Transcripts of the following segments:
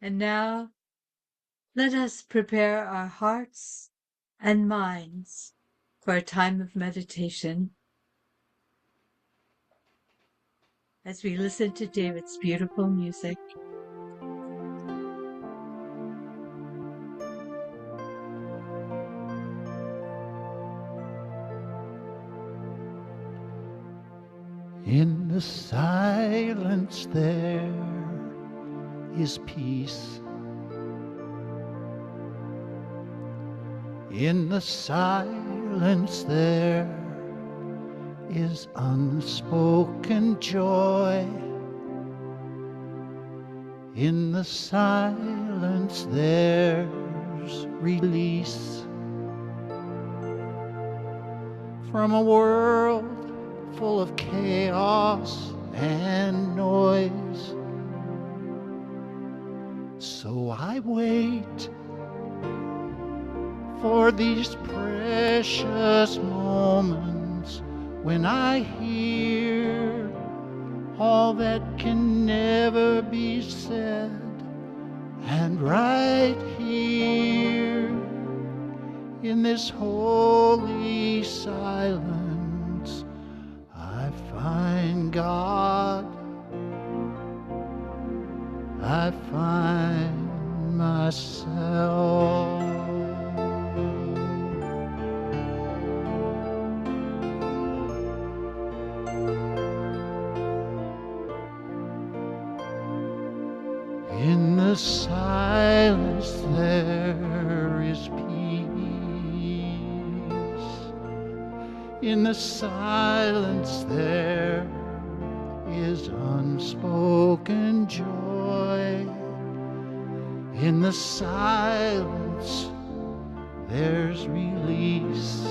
And now let us prepare our hearts and minds for a time of meditation as we listen to David's beautiful music. In the silence there is peace. In the silence there is unspoken joy. In the silence there's release from a world full of chaos and noise. So I wait for these precious moments when I hear all that can never be said. And right here in this holy silence, I find God, I find myself. In the silence there is peace. In the silence there is unspoken joy. In the silence there's release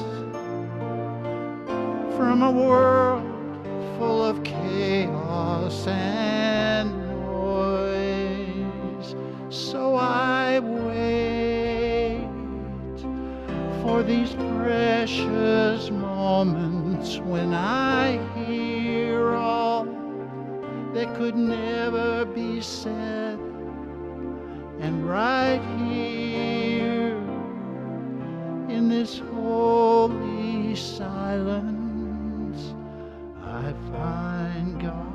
from a world full of chaos and noise. So I wait for these precious moments when I hear all that could never be said. And right here in this holy silence, I find God.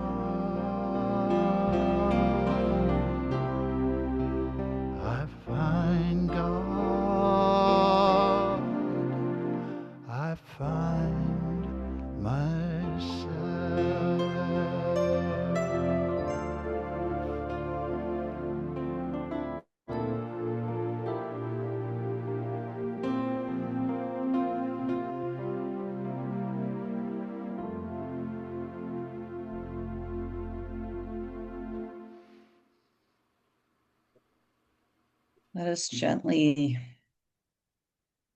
I find God. I find myself. Let us gently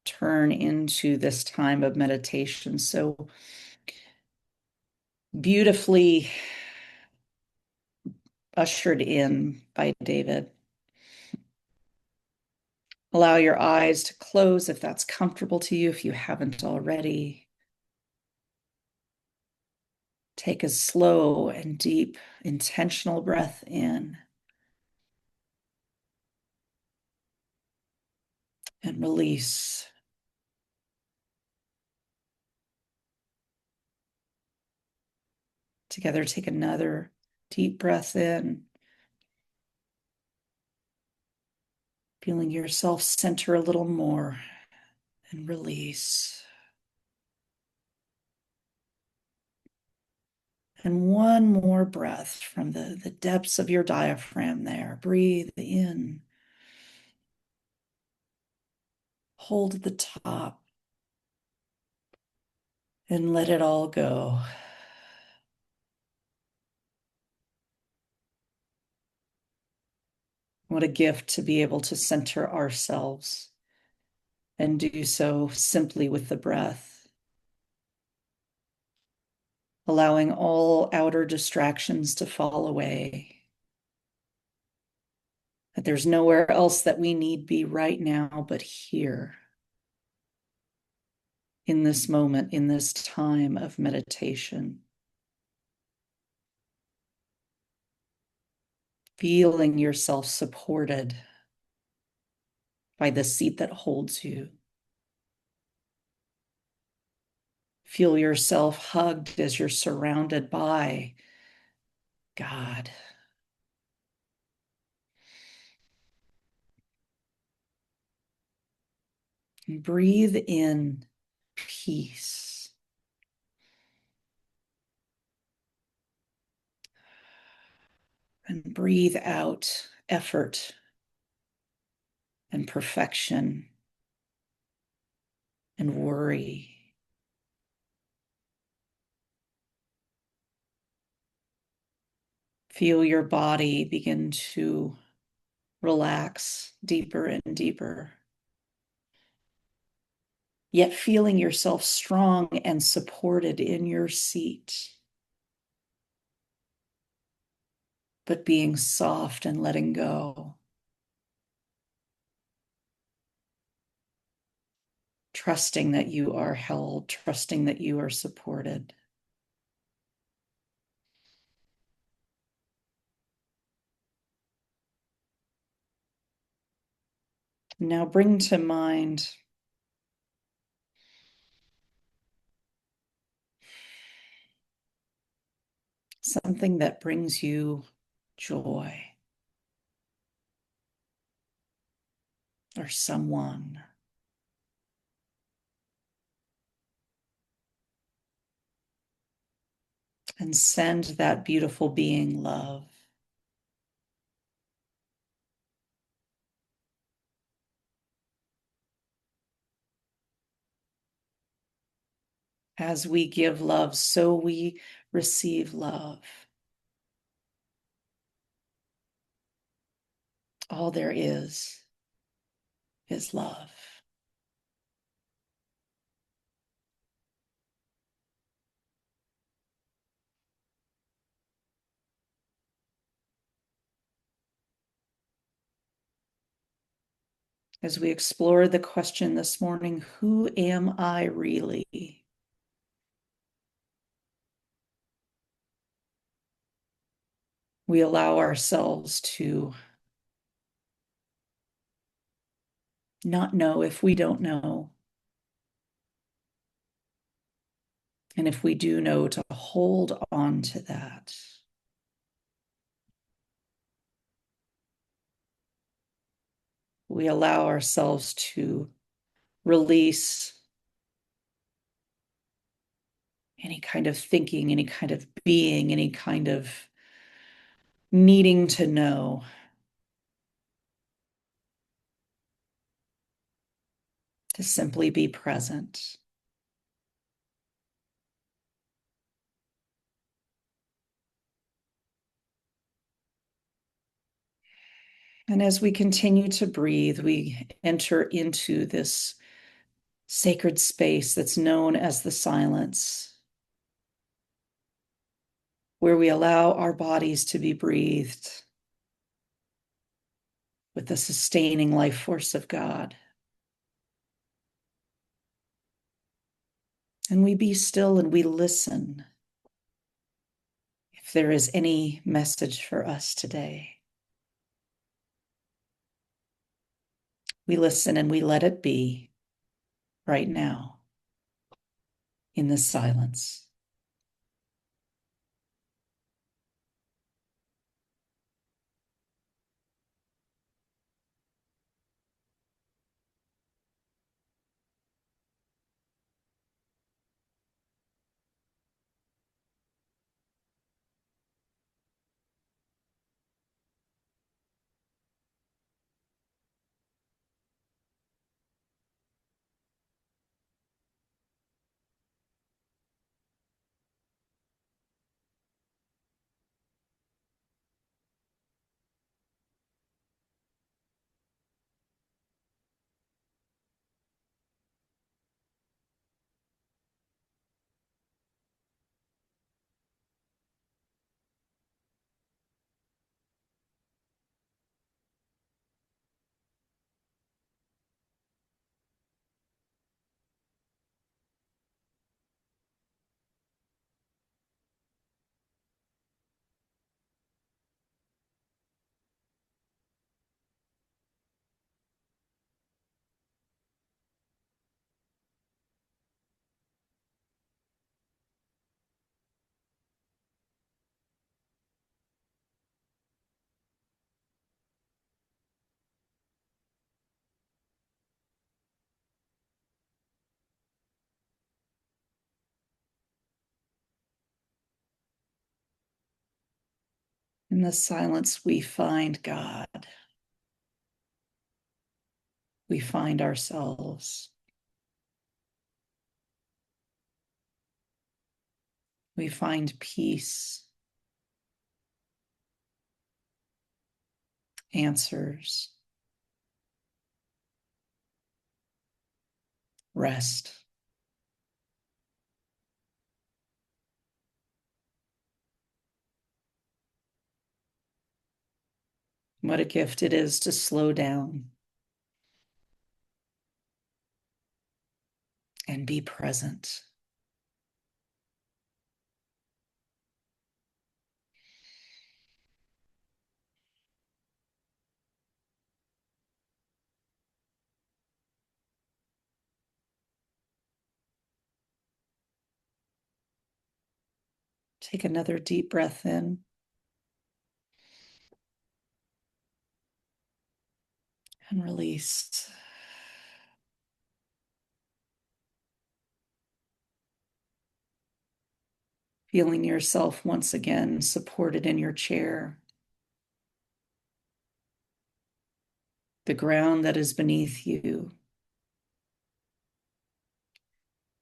turn into this time of meditation so beautifully ushered in by David. Allow your eyes to close if that's comfortable to you, if you haven't already. Take a slow and deep, intentional breath in. And release. Together, take another deep breath in. Feeling yourself center a little more and release. And one more breath from the depths of your diaphragm there. Breathe in. Hold at the top. And let it all go. What a gift to be able to center ourselves and do so simply with the breath. Allowing all outer distractions to fall away. That there's nowhere else that we need be right now but here. In this moment, in this time of meditation. feeling yourself supported by the seat that holds you. Feel yourself hugged as you're surrounded by God. And breathe in peace. And breathe out effort and perfection and worry. Feel your body begin to relax deeper and deeper, yet feeling yourself strong and supported in your seat, but being soft and letting go. Trusting that you are held, trusting that you are supported. Now bring to mind something that brings you joy, or someone. And send that beautiful being love. As we give love, so we receive love. All there is love. As we explore the question this morning, who am I really? We allow ourselves to not know if we don't know. And if we do know, to hold on to that. We allow ourselves to release any kind of thinking, any kind of being, any kind of needing to know. To simply be present. And as we continue to breathe, we enter into this sacred space that's known as the silence, where we allow our bodies to be breathed with the sustaining life force of God. And we be still and we listen if there is any message for us today. We listen and we let it be right now in the silence. In the silence, we find God. We find ourselves. We find peace, answers, rest. What a gift it is to slow down and be present. Take another deep breath in. And release. Feeling yourself once again supported in your chair. The ground that is beneath you.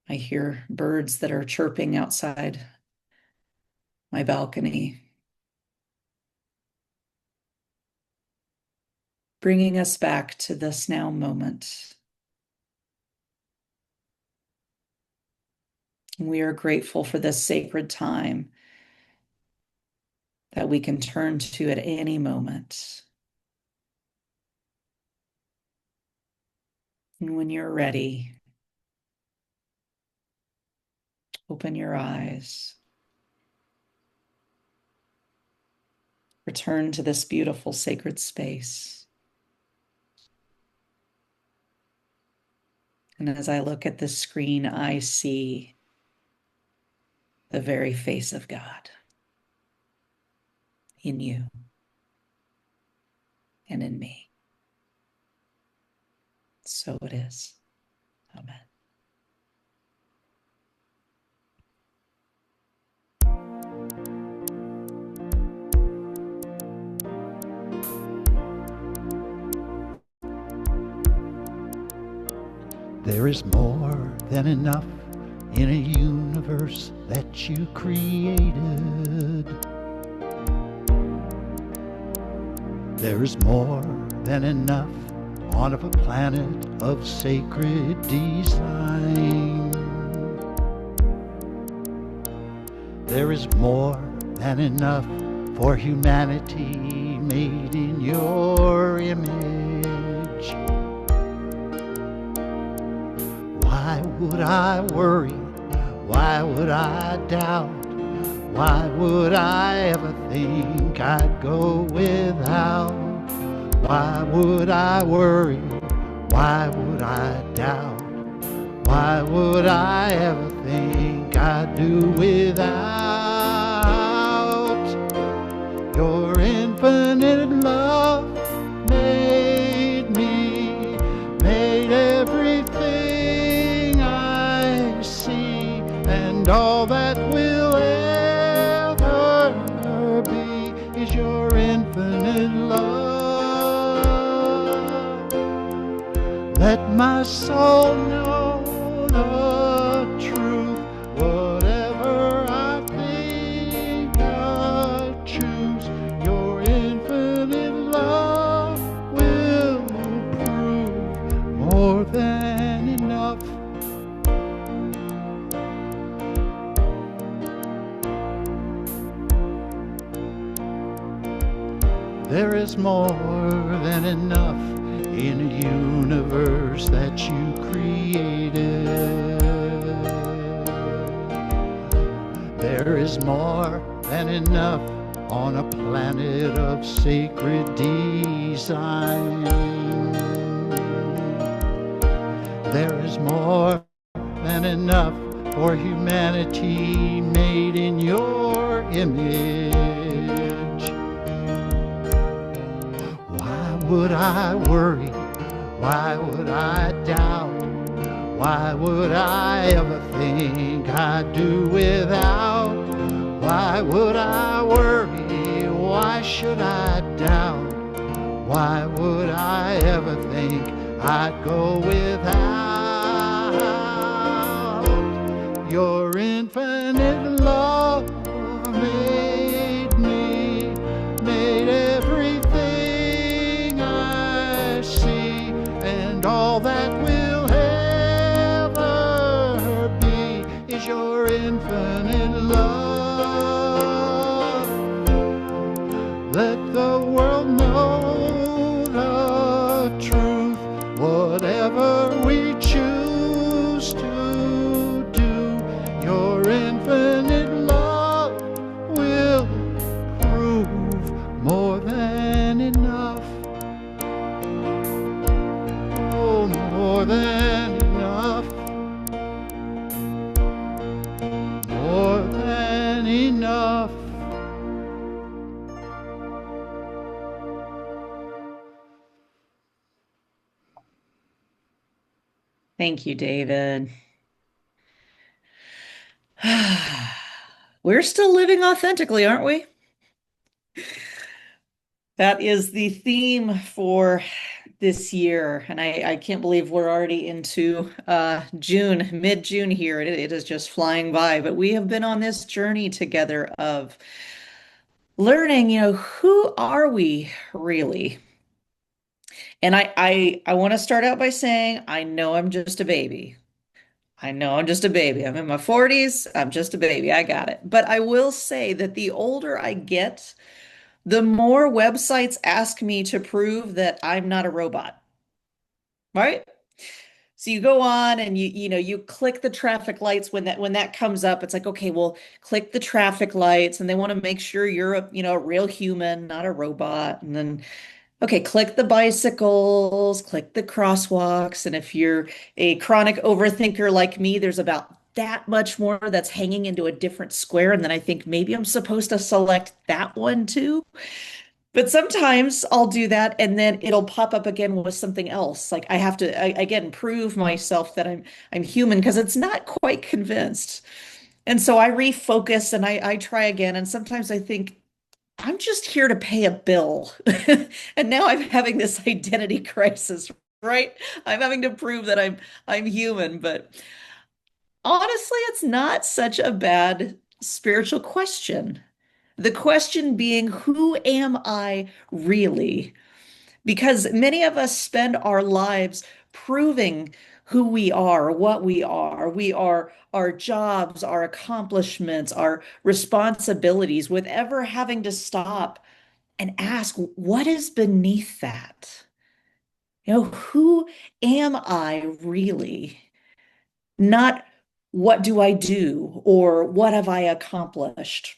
I hear birds that are chirping outside my balcony, bringing us back to this now moment. We are grateful for this sacred time that we can turn to at any moment. And when you're ready, open your eyes. Return to this beautiful sacred space. And as I look at the screen, I see the very face of God in you and in me. So it is. Amen. There is more than enough in a universe that you created. There is more than enough on a planet of sacred design. There is more than enough for humanity made in your image. Why would I worry? Why would I doubt? Why would I ever think I'd go without? Why would I worry? Why would I doubt? Why would I ever think I'd do without? Your infinite love made me, made everything I see, and all that will ever be is your infinite love. Let my soul know the truth. Whatever I think I'll choose, your infinite love will prove more than enough. There is more than enough in a universe that you created. There is more than enough on a planet of sacred design. There is more than enough for humanity made in your image. Why would I worry? Why would I doubt? Why would I ever think I'd do without? Why would I worry? why should I doubt? Why would I ever think I'd go without? Your infinite love made me, made everything I see, and all that will ever be is your infinite love. Let the world know the truth, whatever we choose to do, your infinite love will prove more than enough. Oh, more than enough. More than enough. Thank you, David. We're still living authentically, aren't we? That is the theme for this year. And I can't believe we're already into June, mid-June here. It is just flying by. But we have been on this journey together of learning, who are we really? And I want to start out by saying, I know I'm just a baby. I know I'm just a baby. I'm in my 40s. I'm just a baby. I got it. But I will say that the older I get, the more websites ask me to prove that I'm not a robot, right? So you go on and you click the traffic lights when that comes up. It's like, okay, well, click the traffic lights, and they want to make sure you're a real human, not a robot. And then, okay, click the bicycles, click the crosswalks. And if you're a chronic overthinker like me, there's about that much more that's hanging into a different square. And then I think maybe I'm supposed to select that one too. But sometimes I'll do that and then it'll pop up again with something else. Like I have to again prove myself that I'm human because it's not quite convinced. And so I refocus and I try again. And sometimes I think I'm just here to pay a bill. And now I'm having this identity crisis, right? I'm having to prove that I'm human, but honestly, it's not such a bad spiritual question. The question being, who am I really? Because many of us spend our lives proving who we are, what we are. We are our jobs, our accomplishments, our responsibilities, with ever having to stop and ask, what is beneath that? Who am I really? Not what do I do or what have I accomplished?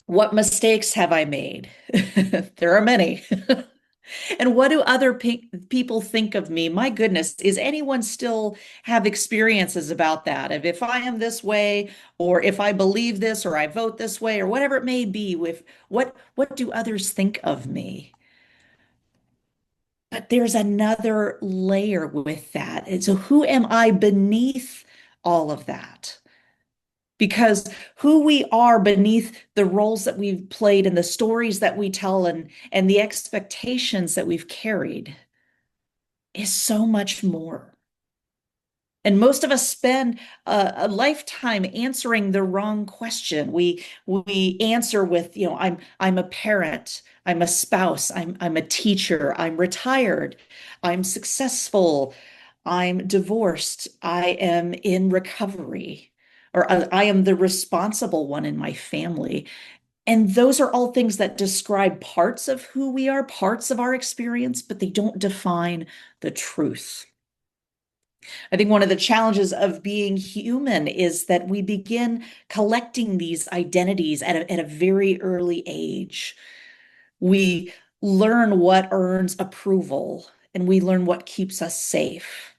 What mistakes have I made? There are many. And what do other people think of me? My goodness, is anyone still have experiences about that? If I am this way, or if I believe this, or I vote this way, or whatever it may be, with what do others think of me? But there's another layer with that. And so who am I beneath all of that? Because who we are beneath the roles that we've played and the stories that we tell and the expectations that we've carried is so much more. And most of us spend a lifetime answering the wrong question. We answer with, I'm a parent, I'm a spouse, I'm a teacher, I'm retired, I'm successful, I'm divorced, I am in recovery, or I am the responsible one in my family. And those are all things that describe parts of who we are, parts of our experience, but they don't define the truth. I think one of the challenges of being human is that we begin collecting these identities at a very early age. We learn what earns approval, and we learn what keeps us safe.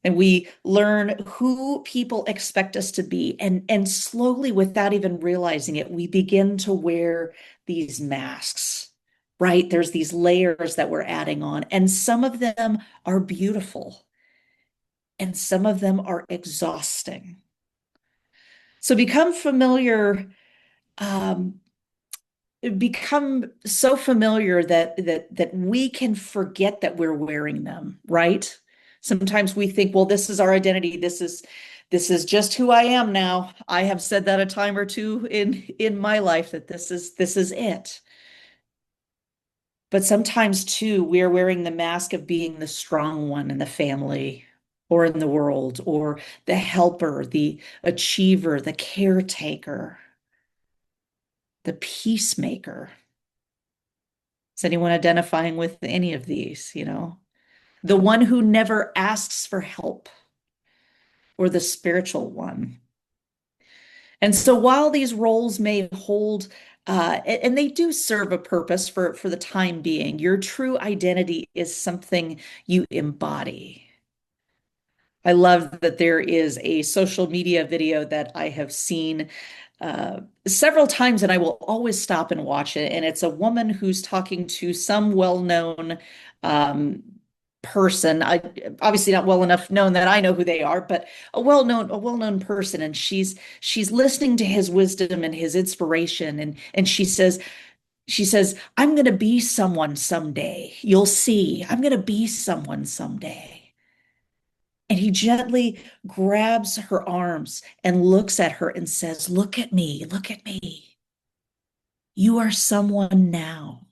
And we learn who people expect us to be. And slowly, without even realizing it, we begin to wear these masks, right? There's these layers that we're adding on, and some of them are beautiful and some of them are exhausting. So become familiar um, become so familiar that we can forget that we're wearing them, right? Sometimes we think, well, this is our identity. This is just who I am now. I have said that a time or two in my life that this is it. But sometimes too, we are wearing the mask of being the strong one in the family or in the world, or the helper, the achiever, the caretaker, the peacemaker. Is anyone identifying with any of these, The one who never asks for help, or the spiritual one. And so while these roles may hold, and they do serve a purpose for the time being, your true identity is something you embody. I love that there is a social media video that I have seen several times, and I will always stop and watch it. And it's a woman who's talking to some well-known um, person. Obviously not well enough known that I know who they are, but a well-known person. And she's listening to his wisdom and his inspiration. And she says, I'm going to be someone someday. You'll see. I'm going to be someone someday. And he gently grabs her arms and looks at her and says, look at me, look at me. You are someone now.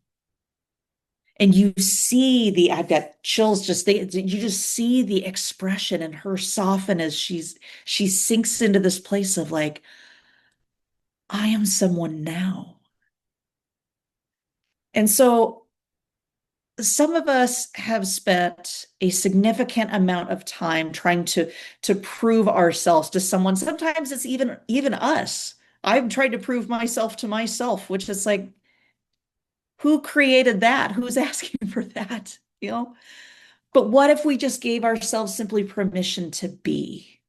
And you see I've got chills you just see the expression in her soften as she sinks into this place of like, I am someone now. And so some of us have spent a significant amount of time trying to prove ourselves to someone. Sometimes it's even us. I've tried to prove myself to myself, which is like, who created that? Who's asking for that? But what if we just gave ourselves simply permission to be,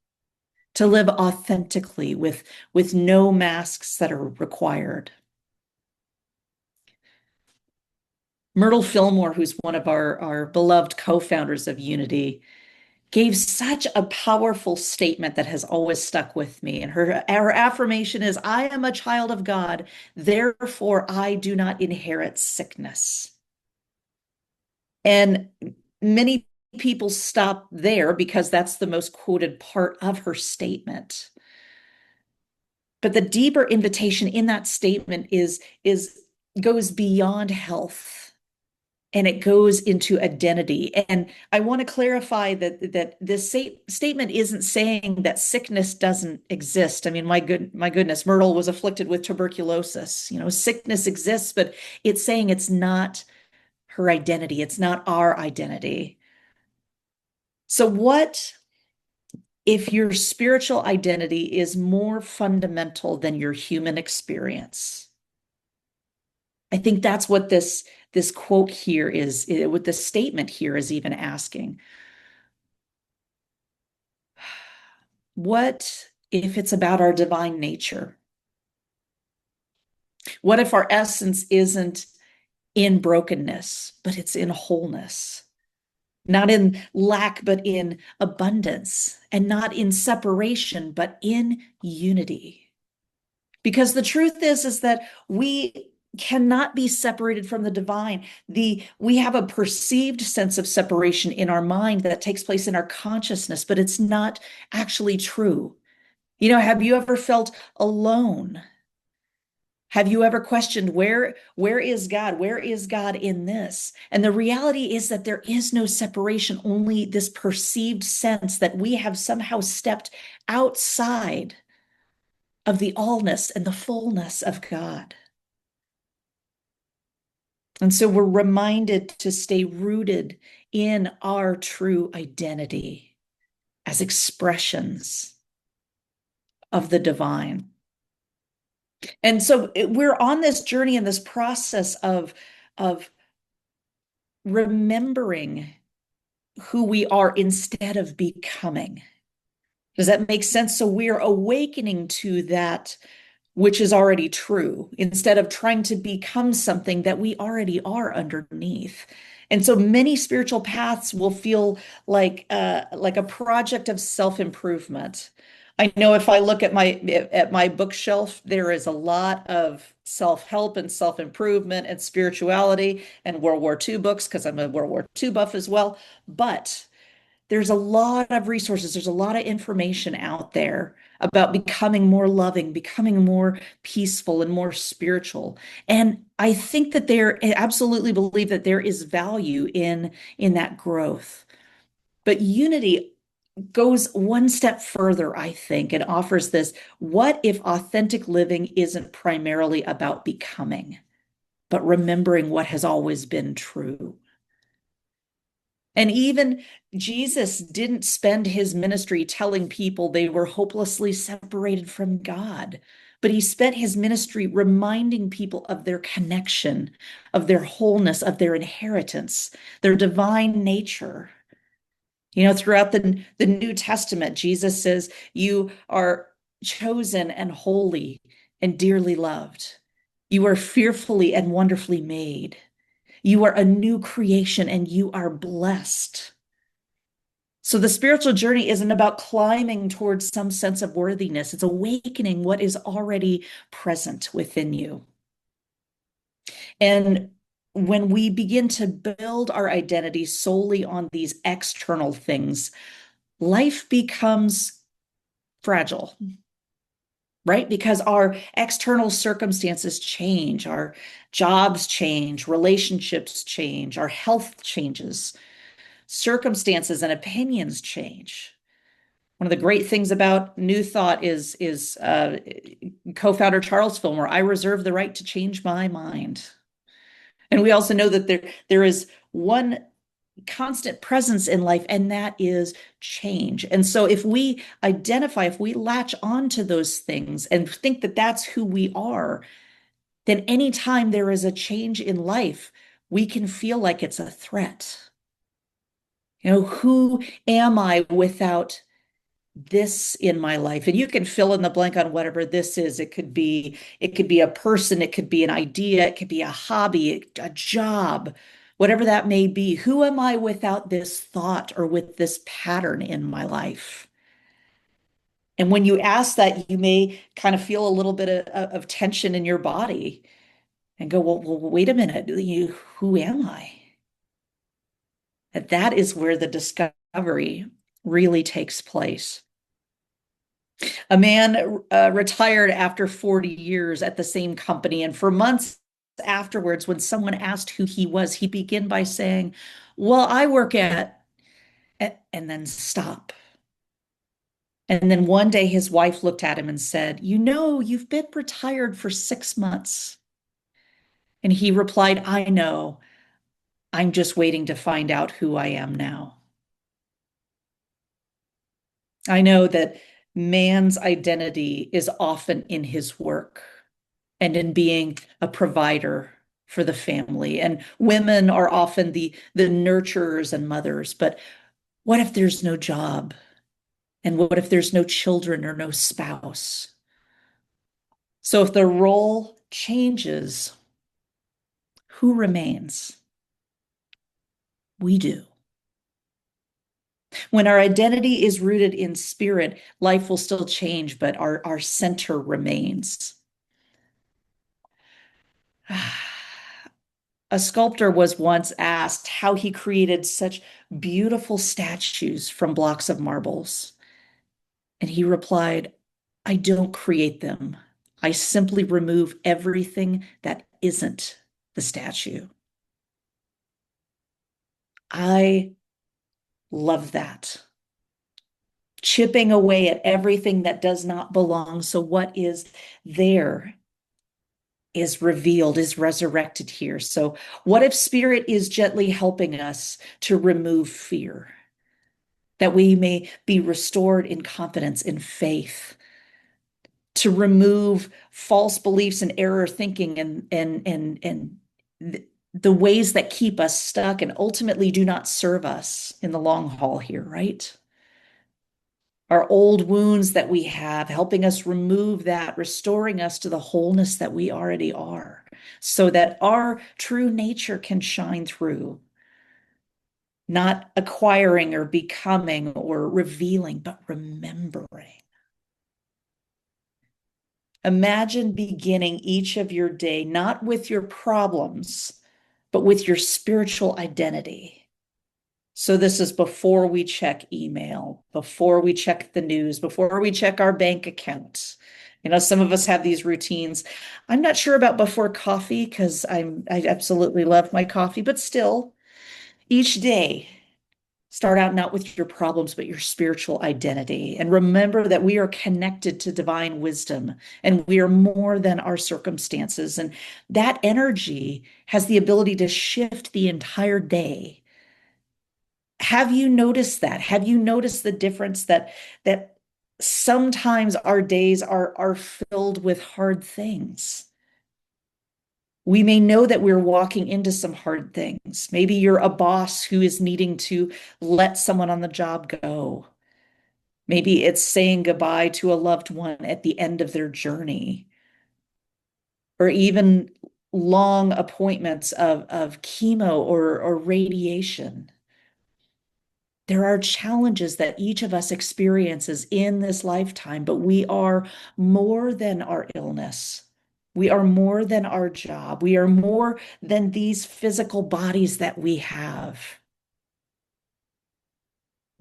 to live authentically with no masks that are required? Myrtle Fillmore, who's one of our beloved co-founders of Unity, gave such a powerful statement that has always stuck with me. And her affirmation is, I am a child of God, therefore I do not inherit sickness. And many people stop there because that's the most quoted part of her statement. But the deeper invitation in that statement goes beyond health. And it goes into identity. And I want to clarify that this statement isn't saying that sickness doesn't exist. I mean, my goodness, Myrtle was afflicted with tuberculosis. Sickness exists, but it's saying it's not her identity. It's not our identity. So what if your spiritual identity is more fundamental than your human experience? I think that's what this quote here is, what the statement here is even asking. What if it's about our divine nature? What if our essence isn't in brokenness, but it's in wholeness? Not in lack, but in abundance, and not in separation, but in unity. Because the truth is that we cannot be separated from the divine. We have a perceived sense of separation in our mind that takes place in our consciousness, but it's not actually true. Have you ever felt alone? Have you ever questioned where is God? Where is God in this? And the reality is that there is no separation, only this perceived sense that we have somehow stepped outside of the allness and the fullness of God. And so we're reminded to stay rooted in our true identity as expressions of the divine. And so we're on this journey and this process of remembering who we are instead of becoming. Does that make sense? So we're awakening to that which is already true, instead of trying to become something that we already are underneath. And so many spiritual paths will feel like a project of self-improvement, I know if I look at my bookshelf, there is a lot of self-help and self-improvement and spirituality and World War II books because I'm a World War II buff as well. But there's a lot of resources, there's a lot of information out there about becoming more loving, becoming more peaceful and more spiritual. And I think that I absolutely believe that there is value in that growth. But unity goes one step further, I think, and offers this: what if authentic living isn't primarily about becoming, but remembering what has always been true? And even Jesus didn't spend his ministry telling people they were hopelessly separated from God, but he spent his ministry reminding people of their connection, of their wholeness, of their inheritance, their divine nature. You know, throughout the New Testament, Jesus says, "You are chosen and holy and dearly loved. You are fearfully and wonderfully made. You are a new creation and you are blessed." So the spiritual journey isn't about climbing towards some sense of worthiness. It's awakening what is already present within you. And when we begin to build our identity solely on these external things, life becomes fragile, right? Because our external circumstances change, our jobs change, relationships change, our health changes, circumstances and opinions change. One of the great things about New Thought is co-founder Charles Fillmore. I reserve the right to change my mind. And we also know that there is one constant presence in life, and that is change. And so if we identify, if we latch onto those things and think that that's who we are, then anytime there is a change in life, we can feel like it's a threat. You know, who am I without this in my life? And you can fill in the blank on whatever this is. It could be a person, it could be an idea, it could be a hobby, a job, whatever that may be. Who am I without this thought or with this pattern in my life? And when you ask that, you may kind of feel a little bit of tension in your body and go, well, wait a minute, who am I? That is where the discovery really takes place. A man retired after 40 years at the same company, and for months afterwards, when someone asked who he was, he began by saying, "Well, I work at," and then stop. And then one day his wife looked at him and said, "You know, you've been retired for 6 months." And he replied, "I know. I'm just waiting to find out who I am now." I know that man's identity is often in his work and in being a provider for the family. And women are often the nurturers and mothers. But what if there's no job? And what if there's no children or no spouse? So if the role changes, who remains? We do. When our identity is rooted in spirit, life will still change, but our center remains. A sculptor was once asked how he created such beautiful statues from blocks of marbles. And he replied, "I don't create them. I simply remove everything that isn't the statue." I love that. Chipping away at everything that does not belong. So what is there is revealed, is resurrected here. So what if spirit is gently helping us to remove fear, that we may be restored in confidence, in faith, to remove false beliefs and error thinking and the ways that keep us stuck and ultimately do not serve us in the long haul here, right? Our old wounds that we have, helping us remove that, restoring us to the wholeness that we already are, so that our true nature can shine through, not acquiring or becoming or revealing, but remembering. Imagine beginning each of your day not with your problems, but with your spiritual identity. So this is before we check email, before we check the news, before we check our bank account. Some of us have these routines. I'm not sure about before coffee because I absolutely love my coffee, but still, each day start out not with your problems, but your spiritual identity. And remember that we are connected to divine wisdom and we are more than our circumstances. And that energy has the ability to shift the entire day. Have you noticed that? Have you noticed the difference that sometimes our days are filled with hard things? We may know that we're walking into some hard things. Maybe you're a boss who is needing to let someone on the job go. Maybe it's saying goodbye to a loved one at the end of their journey, or even long appointments of chemo or radiation. There are challenges that each of us experiences in this lifetime, but we are more than our illness. We are more than our job. We are more than these physical bodies that we have.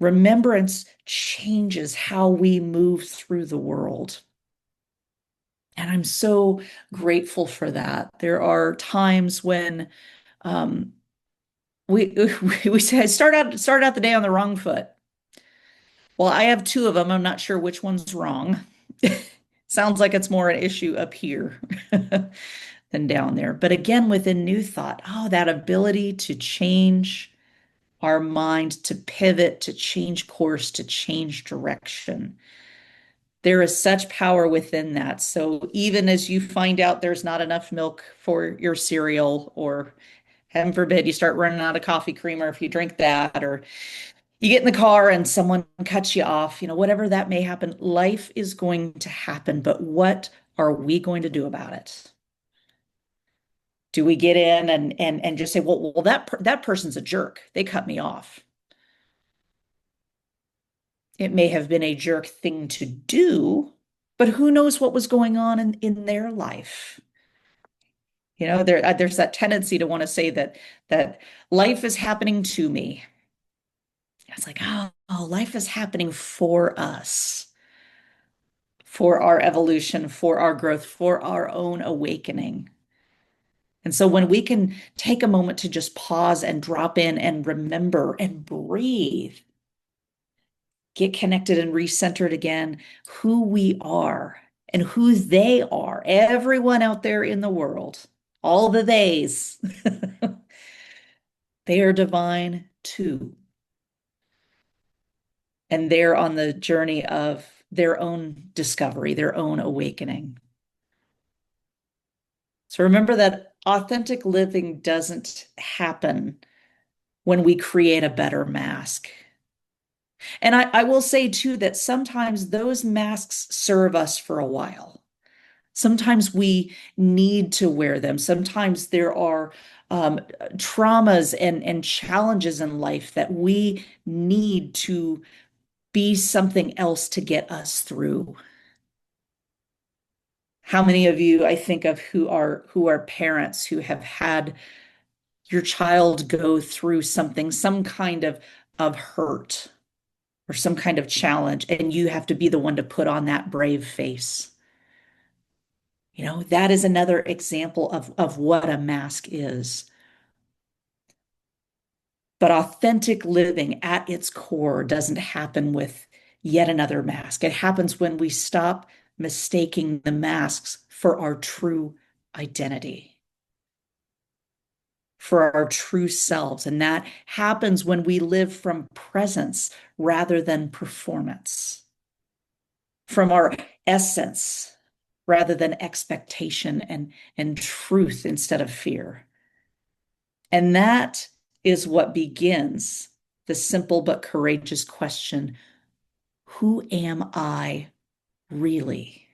Remembrance changes how we move through the world. And I'm so grateful for that. There are times when we we say start out the day on the wrong foot. Well, I have two of them. I'm not sure which one's wrong. Sounds like it's more an issue up here than down there. But again, within New Thought, that ability to change our mind, to pivot, to change course, to change direction. There is such power within that. So even as you find out there's not enough milk for your cereal, or heaven forbid, you start running out of coffee creamer if you drink that, or you get in the car and someone cuts you off, whatever that may happen, life is going to happen. But what are we going to do about it? Do we get in and just say, well, that person's a jerk. They cut me off. It may have been a jerk thing to do, but who knows what was going on in their life? There's that tendency to want to say that life is happening to me. It's like, life is happening for us, for our evolution, for our growth, for our own awakening. And so when we can take a moment to just pause and drop in and remember and breathe, get connected and recentered again, who we are and who they are, everyone out there in the world, all the theys, they are divine too. And they're on the journey of their own discovery, their own awakening. So remember that authentic living doesn't happen when we create a better mask. And I will say too that sometimes those masks serve us for a while. Sometimes we need to wear them. Sometimes there are traumas and challenges in life that we need to be something else to get us through. How many of you I think of who are parents who have had your child go through something, some kind of hurt or some kind of challenge, and you have to be the one to put on that brave face. That is another example of what a mask is. But authentic living at its core doesn't happen with yet another mask. It happens when we stop mistaking the masks for our true identity, for our true selves. And that happens when we live from presence rather than performance, from our essence rather than expectation and truth instead of fear. And that is what begins the simple but courageous question, who am I really?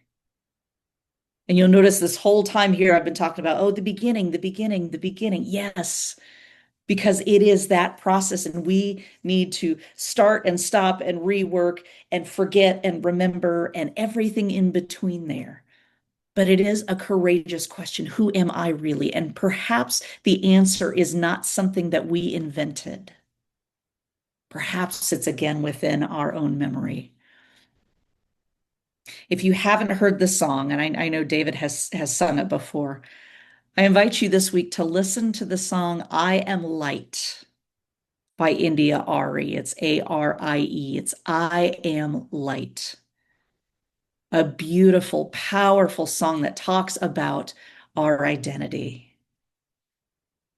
And you'll notice this whole time here, I've been talking about, the beginning, the beginning, the beginning. Yes, because it is that process, and we need to start and stop and rework and forget and remember and everything in between there. But it is a courageous question. Who am I really? And perhaps the answer is not something that we invented. Perhaps it's again within our own memory. If you haven't heard the song, and I know David has sung it before, I invite you this week to listen to the song I Am Light by India Ari. It's Arie. It's I Am Light. A beautiful, powerful song that talks about our identity.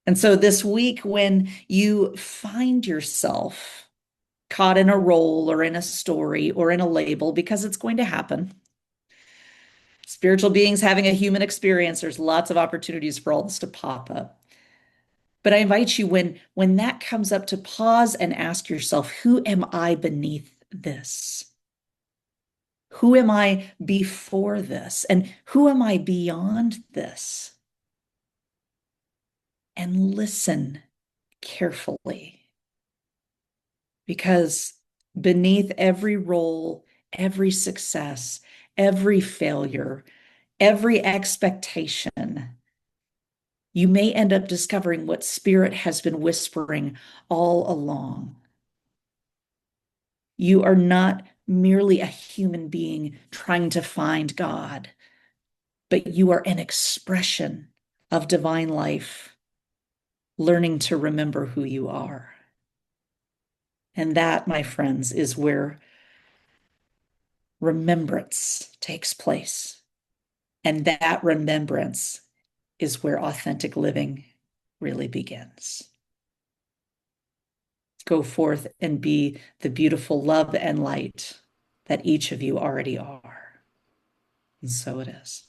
And so this week, when you find yourself caught in a role or in a story or in a label, because it's going to happen, spiritual beings having a human experience, there's lots of opportunities for all this to pop up. But I invite you, when that comes up, to pause and ask yourself, who am I beneath this? Who am I before this? And who am I beyond this? And listen carefully, because beneath every role, every success, every failure, every expectation, you may end up discovering what Spirit has been whispering all along. You are not merely a human being trying to find God, but you are an expression of divine life, learning to remember who you are. And that, my friends, is where remembrance takes place. And that remembrance is where authentic living really begins. Go forth and be the beautiful love and light that each of you already are. And so it is.